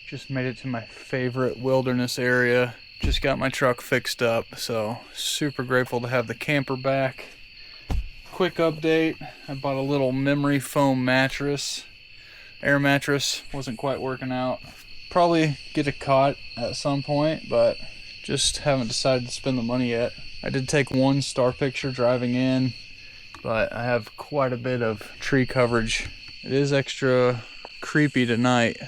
Just made it to my favorite wilderness area. Just got my truck fixed up, so super grateful to have the camper back. Quick update, I bought a little memory foam mattress. Air mattress wasn't quite working out. Probably get a cot at some point, but just haven't decided to spend the money yet. I did take one star picture driving in, but I have quite a bit of tree coverage. It is extra creepy tonight.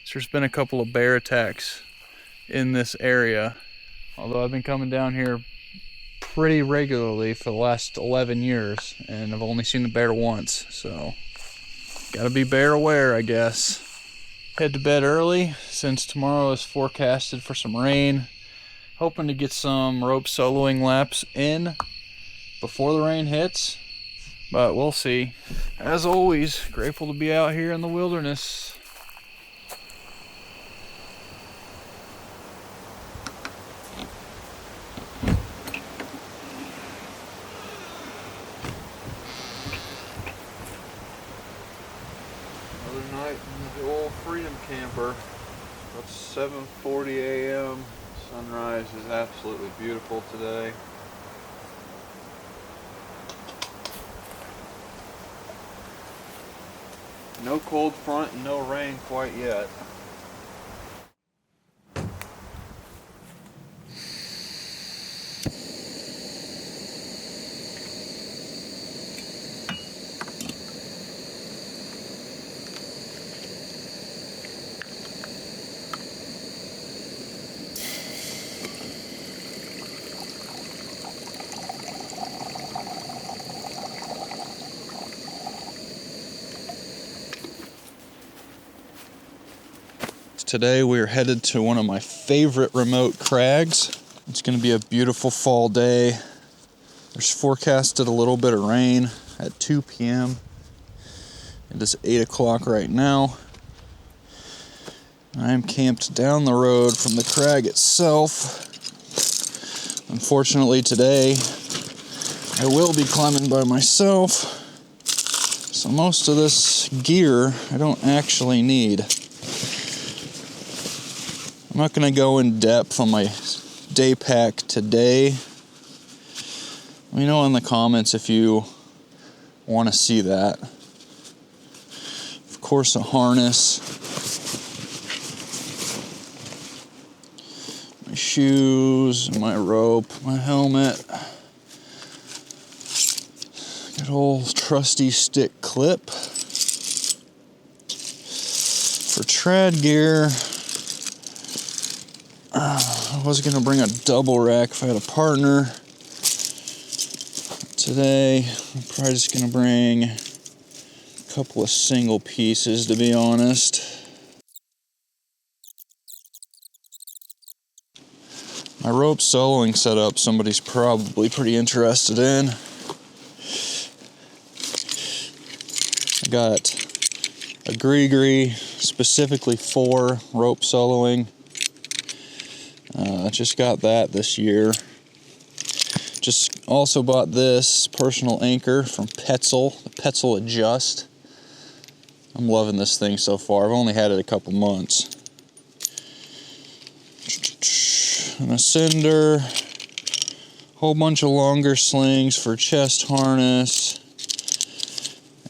So there's been a couple of bear attacks in this area, although I've been coming down here pretty regularly for the last 11 years, and I've only seen a bear once, so gotta be bear aware, I guess. Head to bed early since tomorrow is forecasted for some rain. Hoping to get some rope soloing laps in before the rain hits, but we'll see. As always, grateful to be out here in the wilderness. Another night in the old Freedom Camper. It's 7:40 a.m. Sunrise is absolutely beautiful today. No cold front and no rain quite yet. Today we're headed to one of my favorite remote crags. It's going to be a beautiful fall day. There's forecasted a little bit of rain at 2 p.m. It is 8 o'clock right now. I'm camped down the road from the crag itself. Unfortunately today I will be climbing by myself, so most of this gear I don't actually need. I'm not going to go in depth on my day pack today. Let me know in the comments if you want to see that. Of course, a harness, my shoes, my rope, my helmet, good old trusty stick clip. For trad gear, I was going to bring a double rack if I had a partner. Today, I'm probably just going to bring a couple of single pieces, to be honest. My rope soloing setup, somebody's probably pretty interested in. I got a gree specifically for rope soloing. I just got that this year. Just also bought this personal anchor from Petzl, the Petzl Adjust. I'm loving this thing so far. I've only had it a couple months. An ascender, whole bunch of longer slings for chest harness,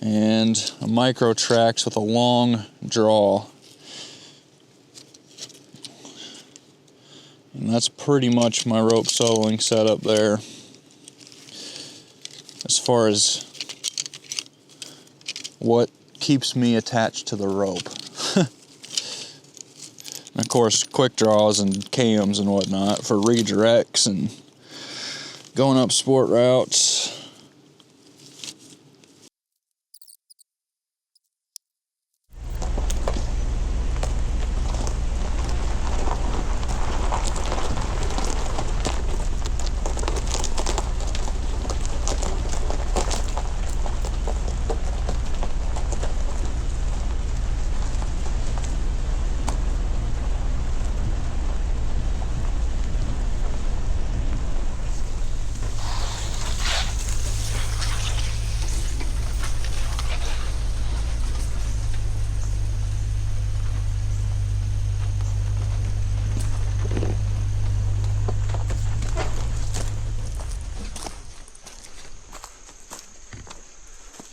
and a micro trax with a long draw. And that's pretty much my rope soloing setup there. As far as what keeps me attached to the rope. And of course, quick draws and cams and whatnot for redirects and going up sport routes.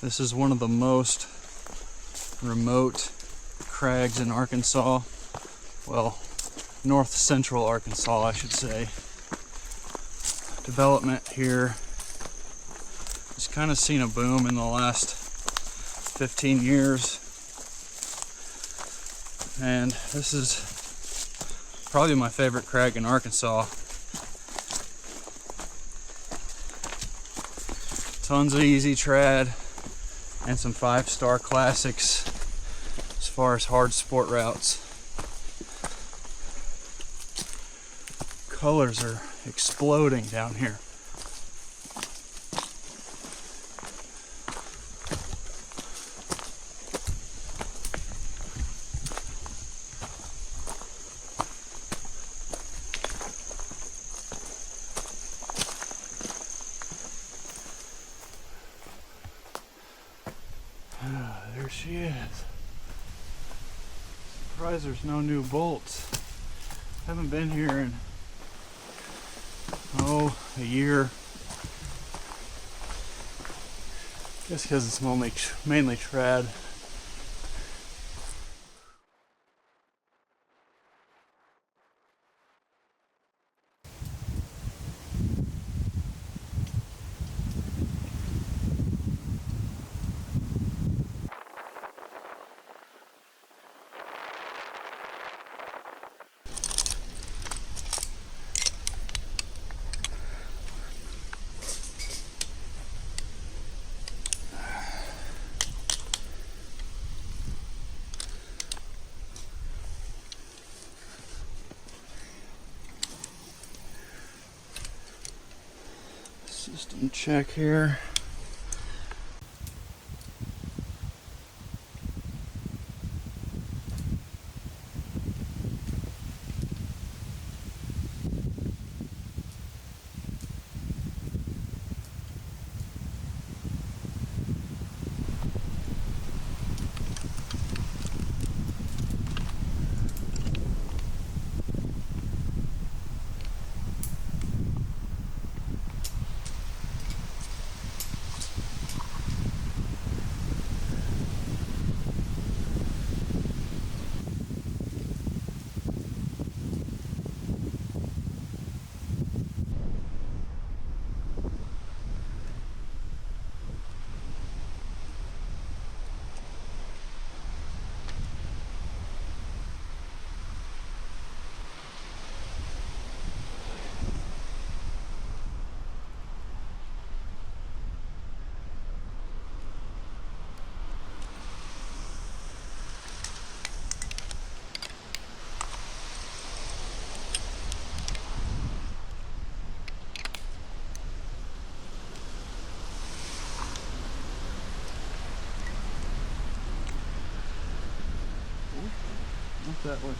This is one of the most remote crags in Arkansas. Well, north central Arkansas, I should say. Development here has kind of seen a boom in the last 15 years. And this is probably my favorite crag in Arkansas. Tons of easy trad and some 5-star classics as far as hard sport routes. Colors are exploding down here. There she is. Surprised there's no new bolts. Haven't been here in a year. Guess because it's mainly trad. System check here. Not that way.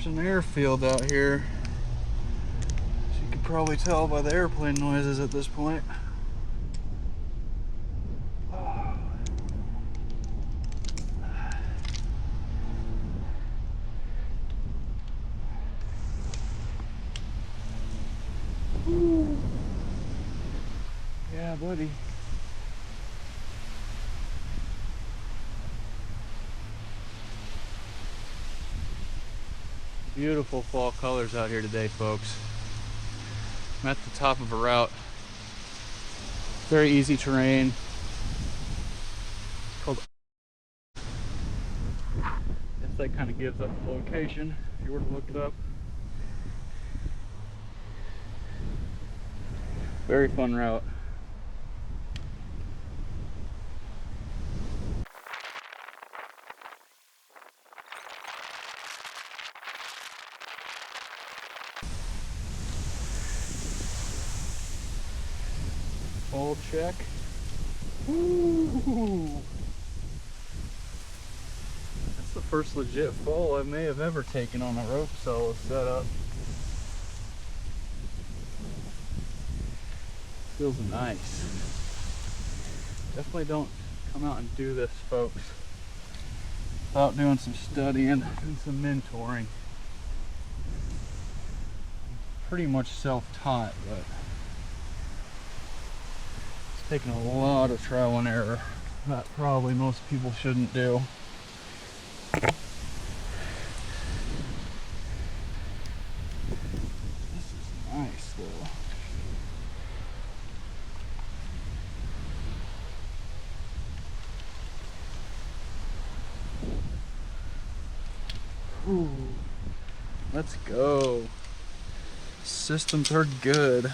There's an airfield out here, as you could probably tell by the airplane noises at this point. Ooh. Yeah, buddy. Beautiful fall colors out here today, folks. I'm at the top of a route. Very easy terrain. It's called. I guess that kind of gives up the location if you were to look it up. Very fun route. Fall check. Woo! That's the first legit fall I may have ever taken on a rope solo setup. Feels nice. Definitely don't come out and do this, folks, without doing some studying and some mentoring. Pretty much self-taught, but it's taken a lot of trial and error that probably most people shouldn't do. This is nice though. Ooh, let's go. Systems are good.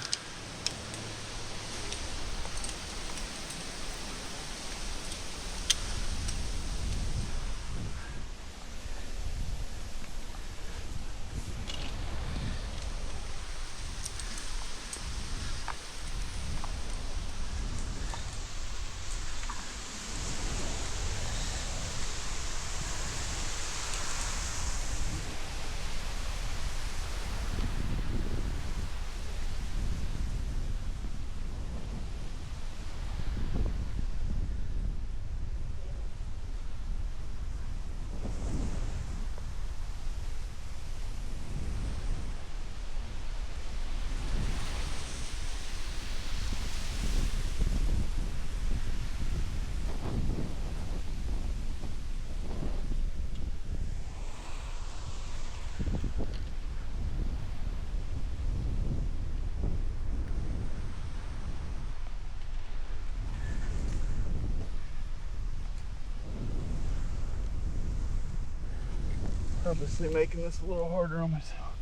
Obviously making this a little harder on myself.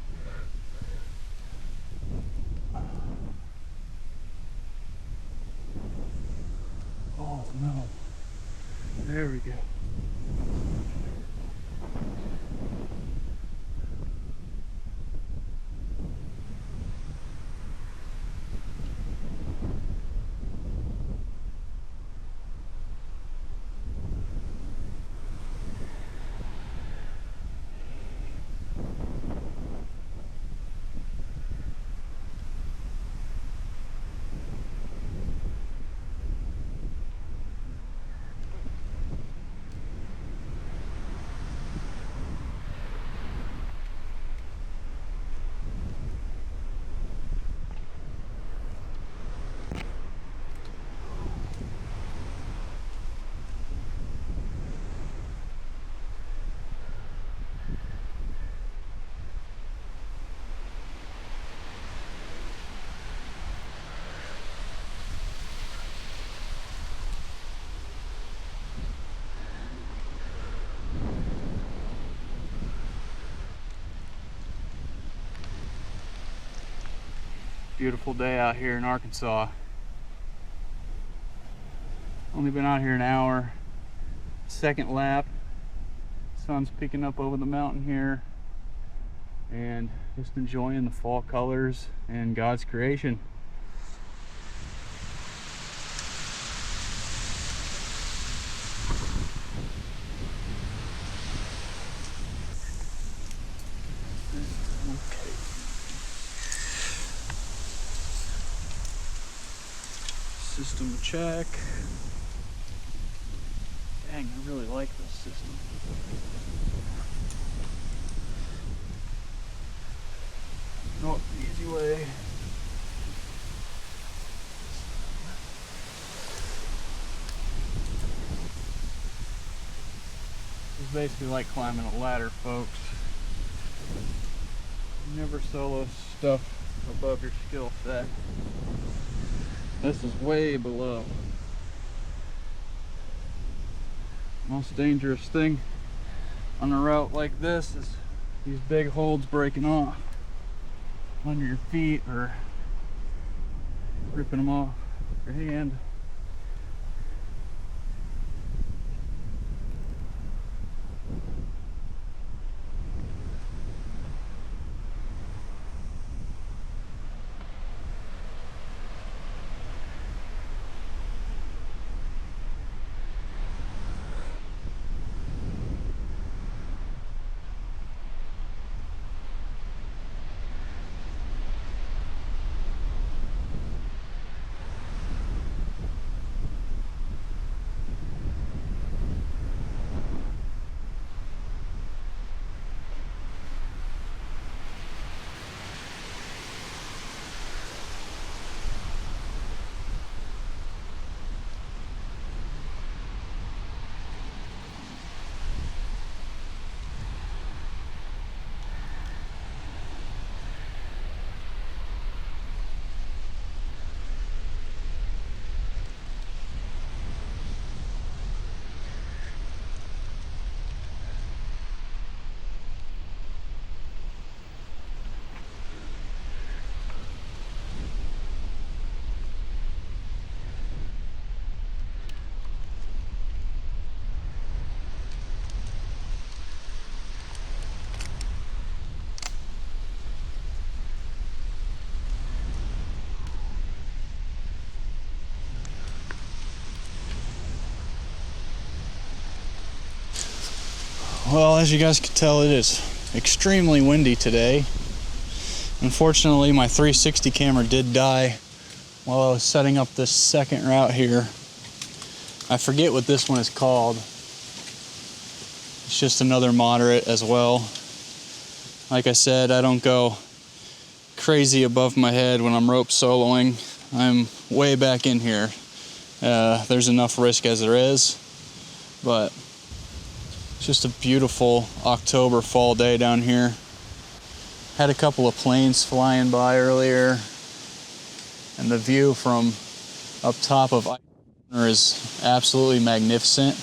Oh no. There we go. Beautiful day out here in Arkansas. Only been out here an hour. Second lap. Sun's peeking up over the mountain here. And just enjoying the fall colors and God's creation. System check. Dang, I really like this system. No, easy way. It's basically like climbing a ladder, folks. Never solo stuff above your skill set. This is way below. Most dangerous thing on a route like this is these big holds breaking off under your feet or ripping them off with your hand. Well, as you guys can tell, it is extremely windy today. Unfortunately, my 360 camera did die while I was setting up this second route here. I forget what this one is called. It's just another moderate as well. Like I said, I don't go crazy above my head when I'm rope soloing. I'm way back in here. There's enough risk as there is, but it's just a beautiful October fall day down here. Had a couple of planes flying by earlier, and the view from up top of is absolutely magnificent.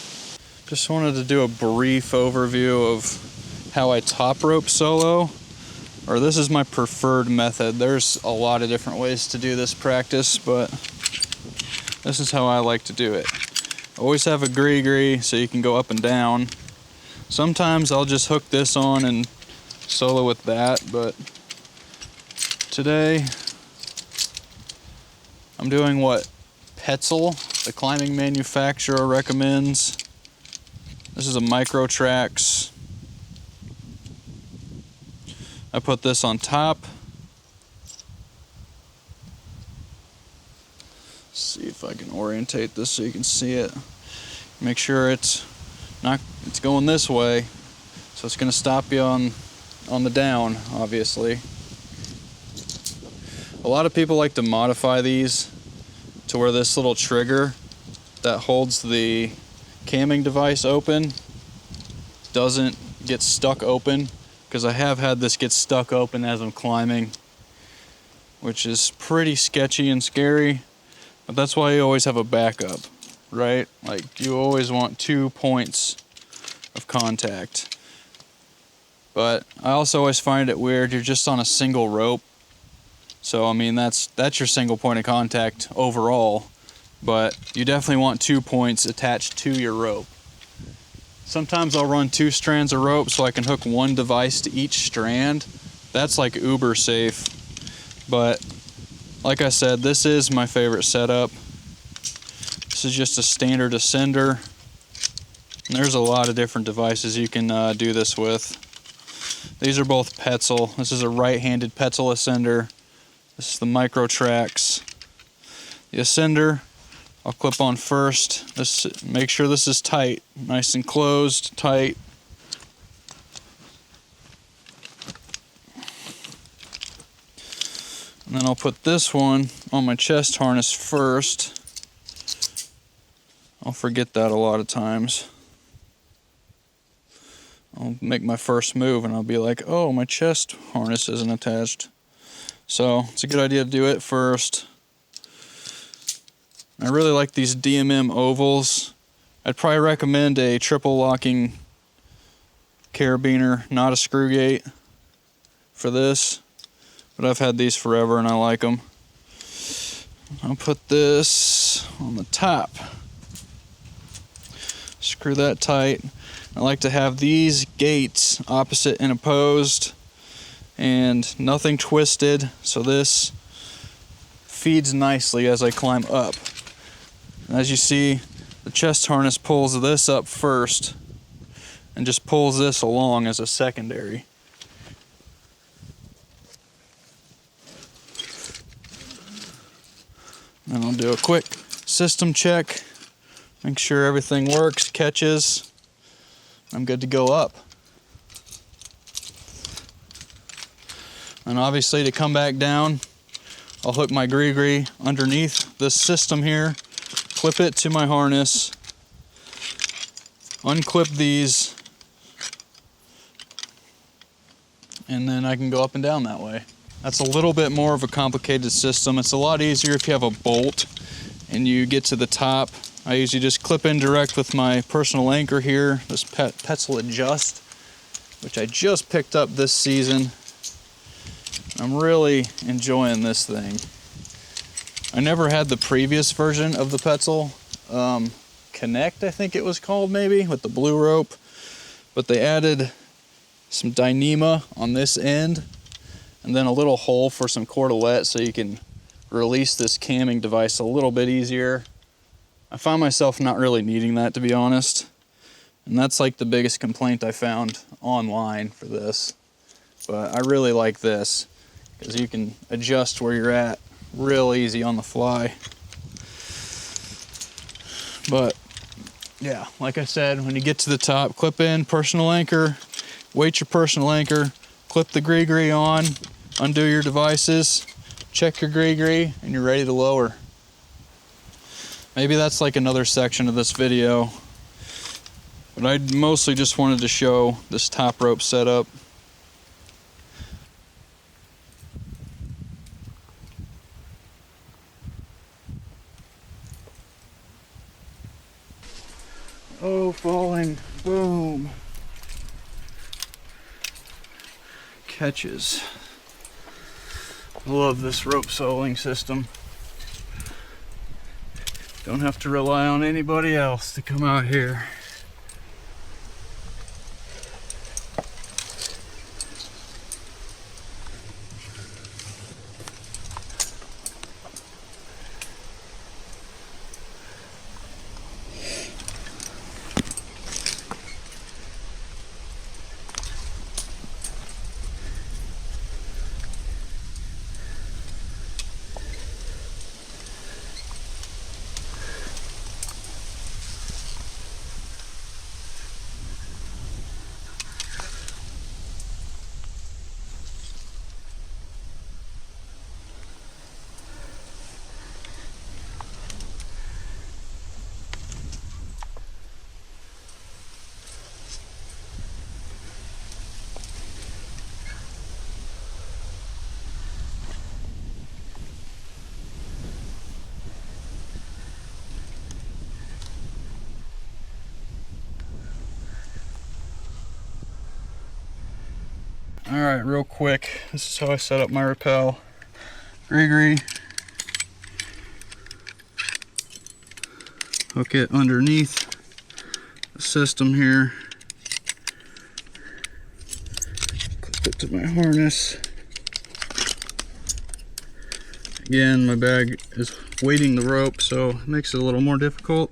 Just wanted to do a brief overview of how I top rope solo, or this is my preferred method. There's a lot of different ways to do this practice, but this is how I like to do it. Always have a gree so you can go up and down. Sometimes I'll just hook this on and solo with that, but today I'm doing what Petzl, the climbing manufacturer, recommends. This is a micro tracks. I put this on top. See if I can orientate this so you can see it. Make sure it's going this way, so it's going to stop you on the down, obviously. A lot of people like to modify these to where this little trigger that holds the camming device open doesn't get stuck open, because I have had this get stuck open as I'm climbing, which is pretty sketchy and scary, but that's why you always have a backup, right? Like, you always want 2 points of contact. But I also always find it weird, you're just on a single rope. So I mean, that's your single point of contact overall, but you definitely want 2 points attached to your rope. Sometimes I'll run 2 strands of rope so I can hook one device to each strand. That's like uber safe. But like I said, this is my favorite setup. This is just a standard ascender. And there's a lot of different devices you can do this with. These are both Petzl. This is a right-handed Petzl ascender. This is the micro tracks. The ascender, I'll clip on first. Make sure this is tight, nice and closed, tight. And then I'll put this one on my chest harness first. I'll forget that a lot of times. I'll make my first move and I'll be like, oh, my chest harness isn't attached. So it's a good idea to do it first. I really like these DMM ovals. I'd probably recommend a triple locking carabiner, not a screw gate, for this. But I've had these forever and I like them. I'll put this on the top. Screw that tight. I like to have these gates opposite and opposed and nothing twisted, so this feeds nicely as I climb up. As you see, the chest harness pulls this up first and just pulls this along as a secondary. Then I'll do a quick system check, make sure everything works, catches. I'm good to go up. And obviously to come back down, I'll hook my gree underneath this system here, clip it to my harness, unclip these, and then I can go up and down that way. That's a little bit more of a complicated system. It's a lot easier if you have a bolt and you get to the top. I usually just clip in direct with my personal anchor here, this Petzl Adjust, which I just picked up this season. I'm really enjoying this thing. I never had the previous version of the Petzl Connect, I think it was called, maybe, with the blue rope. But they added some Dyneema on this end, and then a little hole for some cordelette so you can release this camming device a little bit easier. I find myself not really needing that, to be honest. And that's like the biggest complaint I found online for this. But I really like this, because you can adjust where you're at real easy on the fly. But yeah, like I said, when you get to the top, clip in personal anchor, weight your personal anchor, clip the gree on, undo your devices, check your gree, and you're ready to lower. Maybe that's like another section of this video, but I mostly just wanted to show this top rope setup. Oh, falling, boom. Catches. I love this rope sewing system. Don't have to rely on anybody else to come out here. Alright, real quick, this is how I set up my rappel. Gree, hook it underneath the system here, clip it to my harness. Again, my bag is weighting the rope, so it makes it a little more difficult.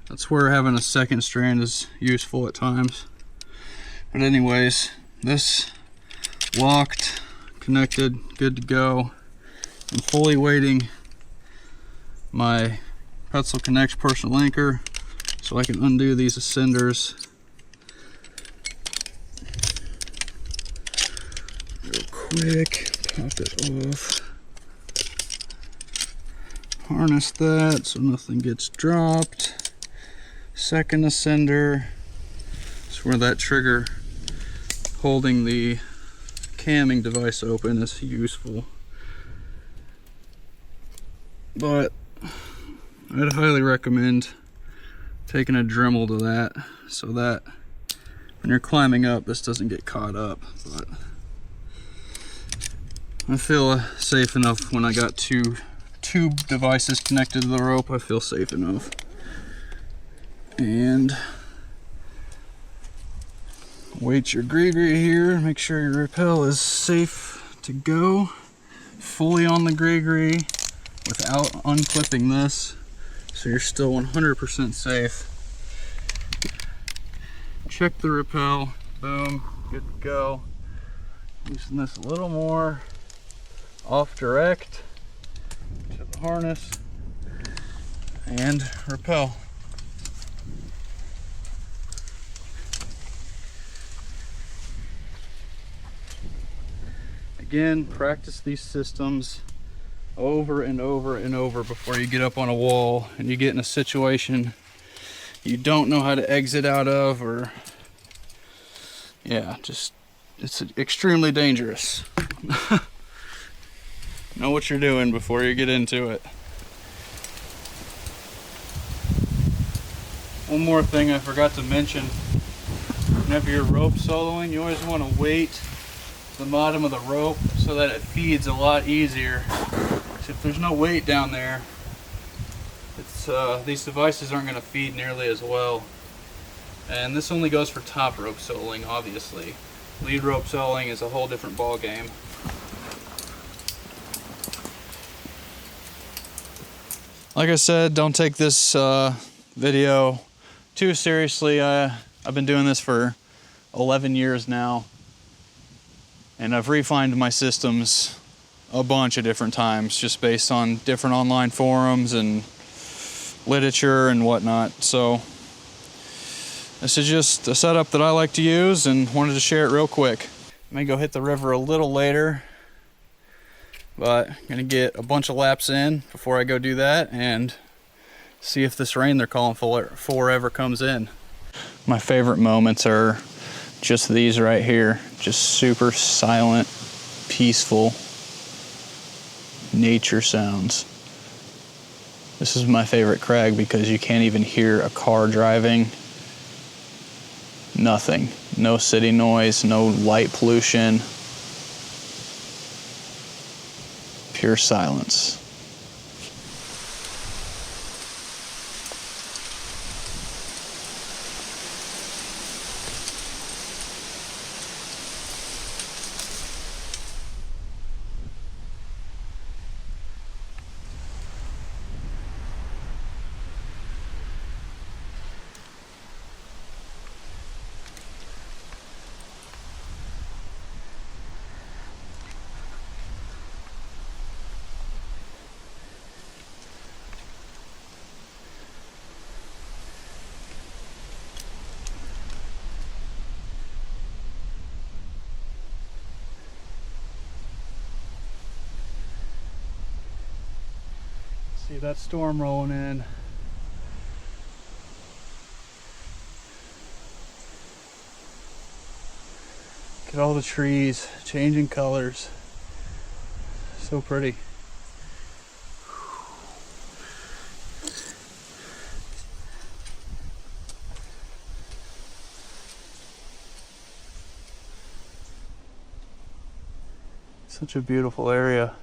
That's where having a second strand is useful at times. But anyways, this locked, connected, good to go. I'm fully weighting my Petzl Connect personal anchor so I can undo these ascenders. Real quick, pop it off. Harness that so nothing gets dropped. Second ascender is where that trigger holding the camming device open is useful. But I'd highly recommend taking a Dremel to that so that when you're climbing up, this doesn't get caught up. But I feel safe enough when I got two devices connected to the rope. I feel safe enough. And weight your gree-gree here. Make sure your rappel is safe to go. Fully on the gree-gree without unclipping this, so you're still 100% safe. Check the rappel. Boom. Good to go. Loosen this a little more. Off direct to the harness and rappel. Again, practice these systems over and over and over before you get up on a wall and you get in a situation you don't know how to exit out of, or yeah, just it's extremely dangerous. Know what you're doing before you get into it. One more thing I forgot to mention, whenever you're rope soloing, you always want to weight the bottom of the rope so that it feeds a lot easier. So if there's no weight down there, these devices aren't going to feed nearly as well. And this only goes for top rope soloing, obviously. Lead rope soloing is a whole different ball game. Like I said, don't take this video too seriously. I've been doing this for 11 years now, and I've refined my systems a bunch of different times just based on different online forums and literature and whatnot. So this is just a setup that I like to use and wanted to share it real quick. I may go hit the river a little later, but I'm gonna get a bunch of laps in before I go do that and see if this rain they're calling for ever comes in. My favorite moments are just these right here. Just super silent, peaceful nature sounds. This is my favorite crag because you can't even hear a car driving. Nothing. No city noise, no light pollution. Pure silence. See that storm rolling in. Look at all the trees changing colors. So pretty. Such a beautiful area.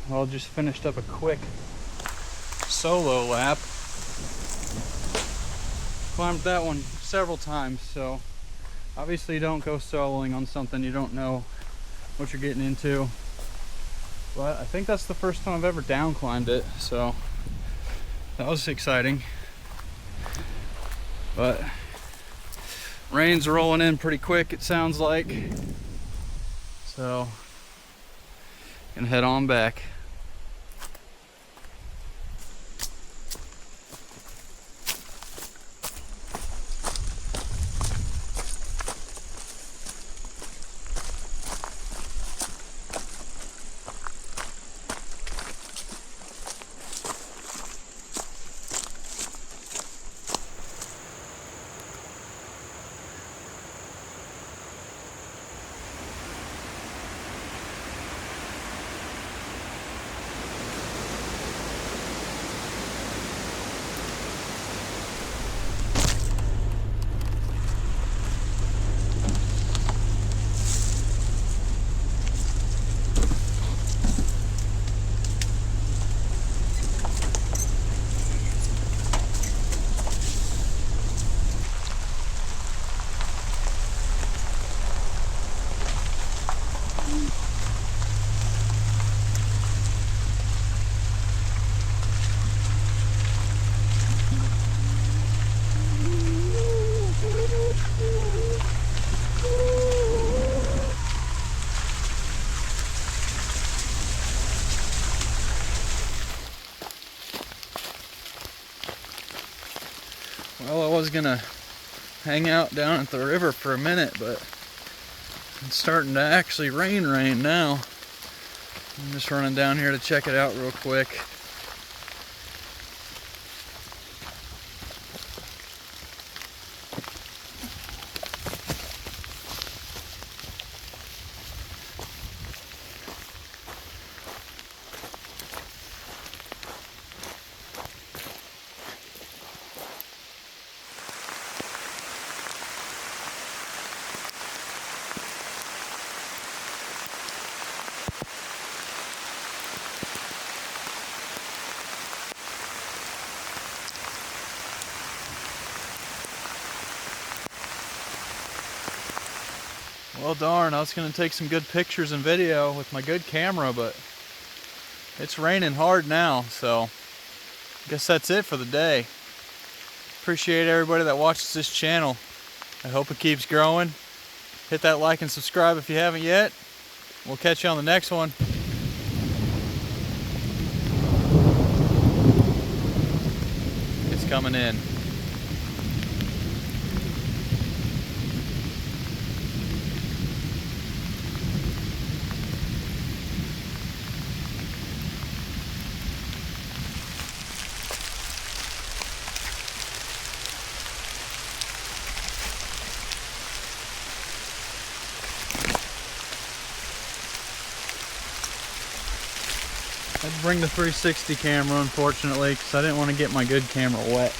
Well, just finished up a quick solo lap. Climbed that one several times, so obviously you don't go soloing on something you don't know what you're getting into. But I think that's the first time I've ever down climbed it, so that was exciting. But rain's rolling in pretty quick, it sounds like. So gonna head on back. Well, I was gonna hang out down at the river for a minute, but it's starting to actually rain now. I'm just running down here to check it out real quick. Well, darn, I was going to take some good pictures and video with my good camera, but it's raining hard now, so I guess that's it for the day. Appreciate everybody that watches this channel. I hope it keeps growing. Hit that like and subscribe if you haven't yet. We'll catch you on the next one. It's coming in. I had to bring the 360 camera, unfortunately, because I didn't want to get my good camera wet.